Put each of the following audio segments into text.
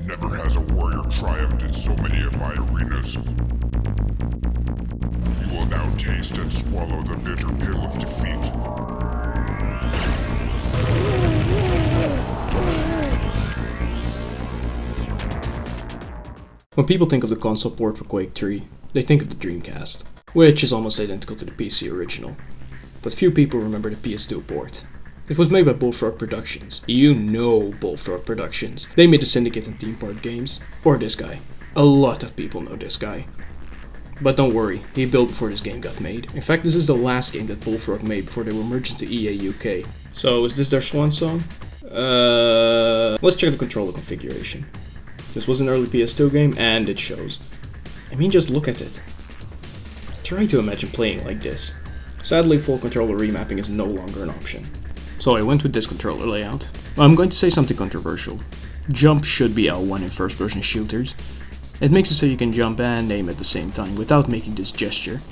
Never has a warrior triumphed in so many of my arenas. You will now taste and swallow the bitter pill of defeat. When people think of the console port for Quake 3, they think of the Dreamcast, which is almost identical to the PC original. But few people remember the PS2 port. It was made by Bullfrog Productions. You know Bullfrog Productions. They made the Syndicate and Theme Park games. Or this guy. A lot of people know this guy. But don't worry, he built before this game got made. In fact, this is the last game that Bullfrog made before they were merged into EA UK. So, is this their swan song? Let's check the controller configuration. This was an early PS2 game, and it shows. I mean, just look at it. Try to imagine playing like this. Sadly, full controller remapping is no longer an option. So I went with this controller layout. I'm going to say something controversial. Jump should be L1 in first-person shooters. It makes it so you can jump and aim at the same time without making this gesture.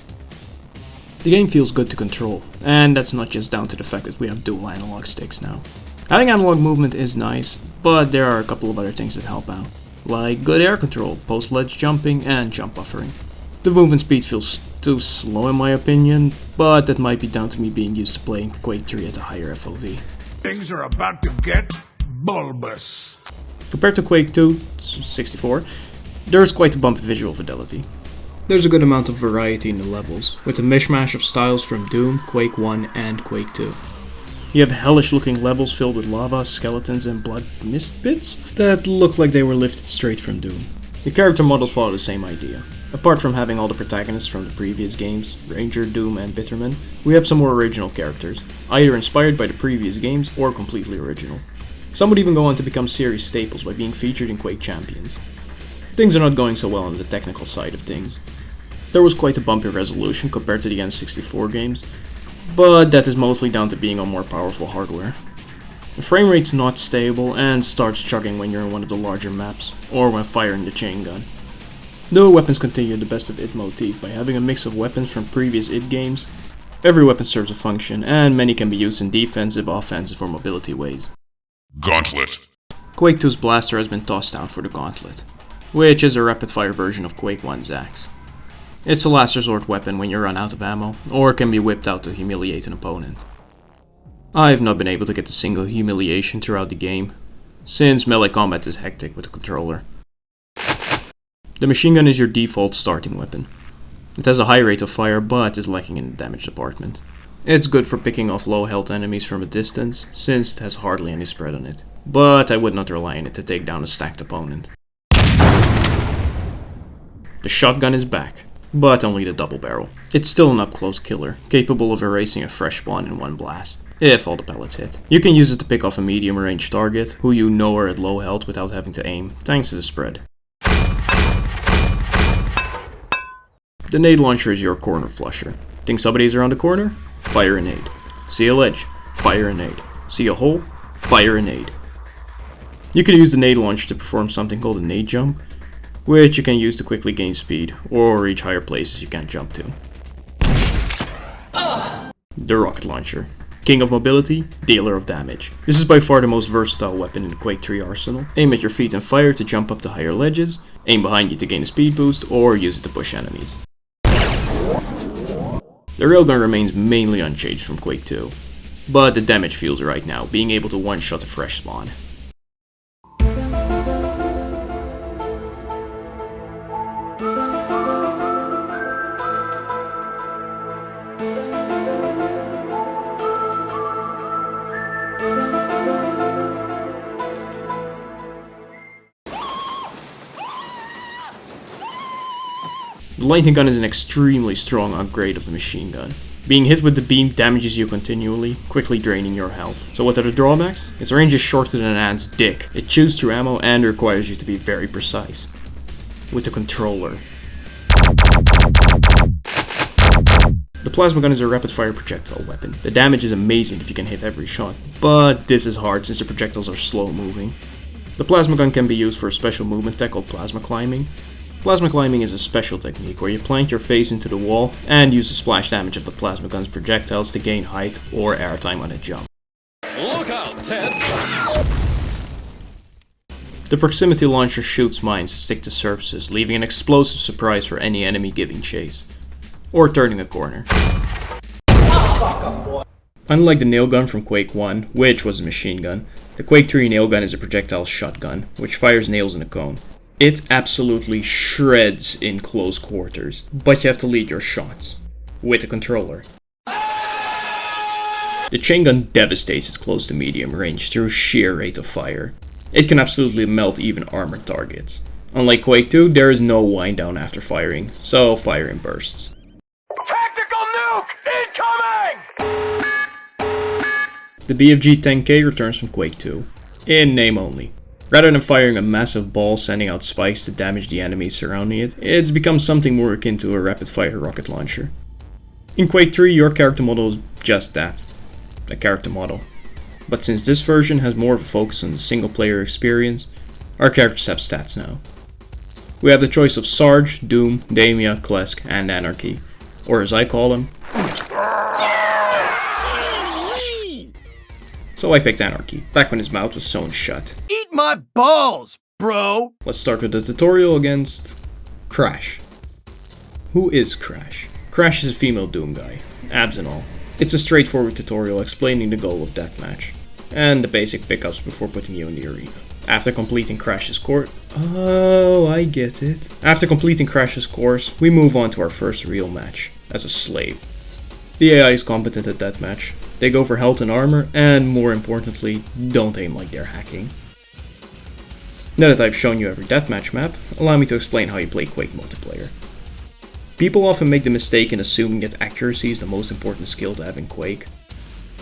The game feels good to control, and that's not just down to the fact that we have dual analog sticks now. Having analog movement is nice, but there are a couple of other things that help out. Like good air control, post-ledge jumping, and jump buffering. The movement speed feels too slow in my opinion, but that might be down to me being used to playing Quake 3 at a higher FOV. Things are about to get bulbous. Compared to Quake 2, 64, there's quite a bump in visual fidelity. There's a good amount of variety in the levels, with a mishmash of styles from Doom, Quake 1, and Quake 2. You have hellish looking levels filled with lava, skeletons, and blood mist bits that look like they were lifted straight from Doom. The character models follow the same idea. Apart from having all the protagonists from the previous games, Ranger, Doom, and Bitterman, we have some more original characters, either inspired by the previous games or completely original. Some would even go on to become series staples by being featured in Quake Champions. Things are not going so well on the technical side of things. There was quite a bump in resolution compared to the N64 games, but that is mostly down to being on more powerful hardware. The frame rate's not stable and starts chugging when you're in one of the larger maps, or when firing the chain gun. Though weapons continue the best of id motif by having a mix of weapons from previous id games, every weapon serves a function, and many can be used in defensive, offensive, or mobility ways. Gauntlet. Quake 2's blaster has been tossed out for the Gauntlet, which is a rapid-fire version of Quake 1's axe. It's a last resort weapon when you run out of ammo, or can be whipped out to humiliate an opponent. I've not been able to get a single humiliation throughout the game, since melee combat is hectic with the controller. The machine gun is your default starting weapon. It has a high rate of fire, but is lacking in the damage department. It's good for picking off low health enemies from a distance, since it has hardly any spread on it, but I would not rely on it to take down a stacked opponent. The shotgun is back, but only the double barrel. It's still an up-close killer, capable of erasing a fresh spawn in one blast, if all the pellets hit. You can use it to pick off a medium-range target, who you know are at low health without having to aim, thanks to the spread. The nade launcher is your corner flusher. Think somebody's around the corner? Fire a nade. See a ledge? Fire a nade. See a hole? Fire a nade. You can use the nade launcher to perform something called a nade jump, which you can use to quickly gain speed, or reach higher places you can't jump to. The rocket launcher. King of mobility, dealer of damage. This is by far the most versatile weapon in the Quake 3 arsenal. Aim at your feet and fire to jump up to higher ledges, aim behind you to gain a speed boost, or use it to push enemies. The railgun remains mainly unchanged from Quake 2, but the damage feels right now, being able to one-shot a fresh spawn. The lightning gun is an extremely strong upgrade of the machine gun. Being hit with the beam damages you continually, quickly draining your health. So what are the drawbacks? Its range is shorter than an ant's dick. It chews through ammo and requires you to be very precise. With the controller. The plasma gun is a rapid fire projectile weapon. The damage is amazing if you can hit every shot, but this is hard since the projectiles are slow moving. The plasma gun can be used for a special movement tech called plasma climbing. Plasma climbing is a special technique where you plant your face into the wall and use the splash damage of the plasma gun's projectiles to gain height or airtime on a jump. Look out, Ted! The proximity launcher shoots mines that stick to surfaces, leaving an explosive surprise for any enemy giving chase. Or turning a corner. Unlike the nail gun from Quake 1, which was a machine gun, the Quake 3 nail gun is a projectile shotgun, which fires nails in a cone. It absolutely shreds in close quarters, but you have to lead your shots. With a controller. The chain gun devastates at close to medium range through sheer rate of fire. It can absolutely melt even armored targets. Unlike Quake 2, there is no wind down after firing, so fire in bursts. Tactical nuke incoming! The BFG 10K returns from Quake 2, in name only. Rather than firing a massive ball sending out spikes to damage the enemies surrounding it, it's become something more akin to a rapid-fire rocket launcher. In Quake 3, your character model is just that, a character model. But since this version has more of a focus on the single-player experience, our characters have stats now. We have the choice of Sarge, Doom, Damia, Klesk, and Anarchy, or as I call them. So I picked Anarchy, back when his mouth was sewn shut. Eat my balls, bro! Let's start with the tutorial against Crash. Who is Crash? Crash is a female Doom guy, abs and all. It's a straightforward tutorial explaining the goal of deathmatch, and the basic pickups before putting you in the arena. After completing Crash's course... Oh, I get it. After completing Crash's course, we move on to our first real match, as a slave. The AI is competent at deathmatch. They go for health and armor, and more importantly, don't aim like they're hacking. Now that I've shown you every deathmatch map, allow me to explain how you play Quake multiplayer. People often make the mistake in assuming that accuracy is the most important skill to have in Quake.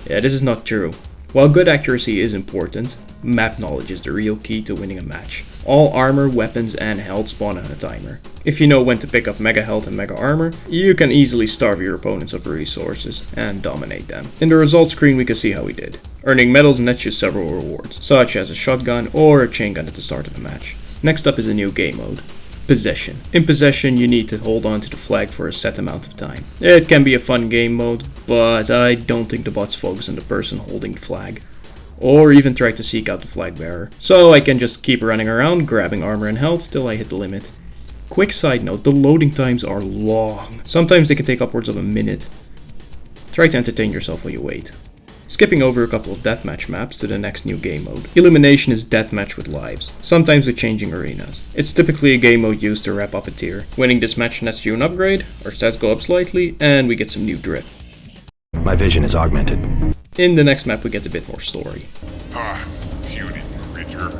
Yeah, this is not true. While good accuracy is important, map knowledge is the real key to winning a match. All armor, weapons, and health spawn on a timer. If you know when to pick up mega health and mega armor, you can easily starve your opponents of resources and dominate them. In the results screen we can see how we did. Earning medals nets you several rewards, such as a shotgun or a chain gun at the start of the match. Next up is a new game mode. Possession. In Possession you need to hold on to the flag for a set amount of time. It can be a fun game mode, but I don't think the bots focus on the person holding the flag, or even try to seek out the flag bearer. So I can just keep running around, grabbing armor and health till I hit the limit. Quick side note, the loading times are long. Sometimes they can take upwards of a minute. Try to entertain yourself while you wait. Skipping over a couple of deathmatch maps to the next new game mode. Elimination is deathmatch with lives, sometimes with changing arenas. It's typically a game mode used to wrap up a tier. Winning this match nets you an upgrade, our stats go up slightly, and we get some new drip. My vision is augmented. In the next map we get a bit more story. Ha, puny creature.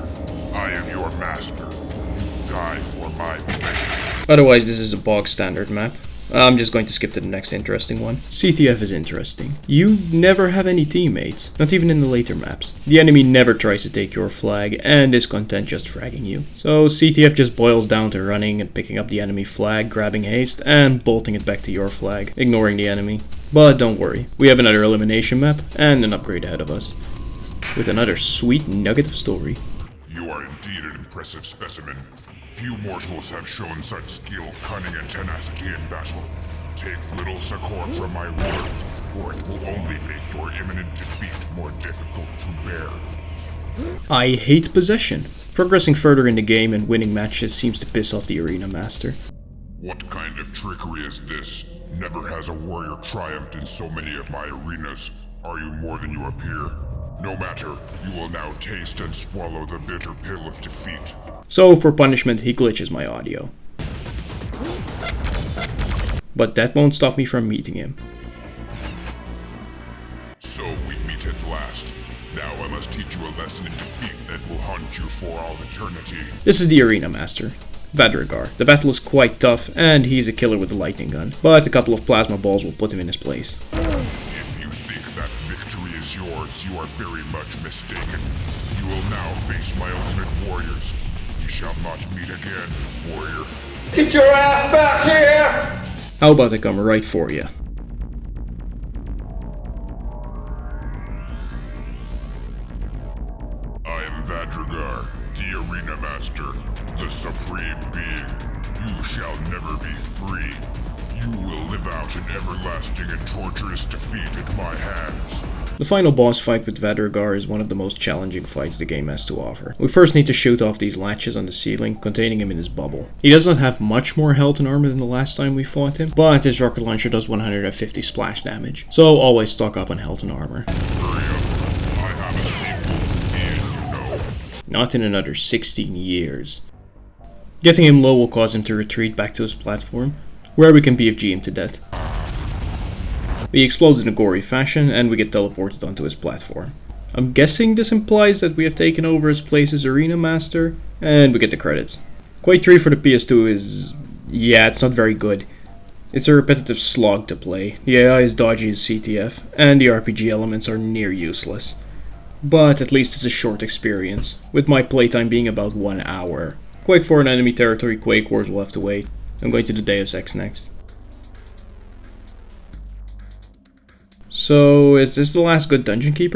I am your master. You die for my pleasure. Otherwise this is a bog standard map. I'm just going to skip to the next interesting one. CTF is interesting. You never have any teammates, not even in the later maps. The enemy never tries to take your flag and is content just fragging you. So CTF just boils down to running and picking up the enemy flag, grabbing haste, and bolting it back to your flag, ignoring the enemy. But don't worry, we have another elimination map and an upgrade ahead of us, with another sweet nugget of story. You are indeed an impressive specimen. Few mortals have shown such skill, cunning, and tenacity in battle. Take little succor from my words, or it will only make your imminent defeat more difficult to bear. I hate Possession. Progressing further in the game and winning matches seems to piss off the arena master. What kind of trickery is this? Never has a warrior triumphed in so many of my arenas. Are you more than you appear? No matter, you will now taste and swallow the bitter pill of defeat. So for punishment, he glitches my audio. But that won't stop me from meeting him. So we meet at last. Now I must teach you a lesson in defeat that will haunt you for all eternity. This is the arena master, Vadrigar. The battle is quite tough, and he's a killer with a lightning gun, but a couple of plasma balls will put him in his place. If you think that victory is yours, you are very much mistaken. You will now face my ultimate warriors. We shall not meet again, warrior. Get your ass back here! How about I come right for you? I am Vadrigar, the Arena Master. the Supreme Being. You shall never be free. You will live out an everlasting and torturous defeat at my hands. The final boss fight with Vadragar is one of the most challenging fights the game has to offer. We first need to shoot off these latches on the ceiling, containing him in his bubble. He does not have much more health and armor than the last time we fought him, but his rocket launcher does 150 splash damage, so always stock up on health and armor. Hurry up. I have a sequel to end, you know. Not in another 16 years. Getting him low will cause him to retreat back to his platform, where we can BFG him to death. He explodes in a gory fashion, and we get teleported onto his platform. I'm guessing this implies that we have taken over his place as Arena Master, and we get the credits. Quake 3 for the PS2 is... yeah, it's not very good. It's a repetitive slog to play, the AI is dodgy as CTF, and the RPG elements are near useless. But at least it's a short experience, with my playtime being about 1 hour. Quake 4 and enemy territory Quake Wars will have to wait. I'm going to the Deus Ex next. So, is this the last good Dungeon Keeper?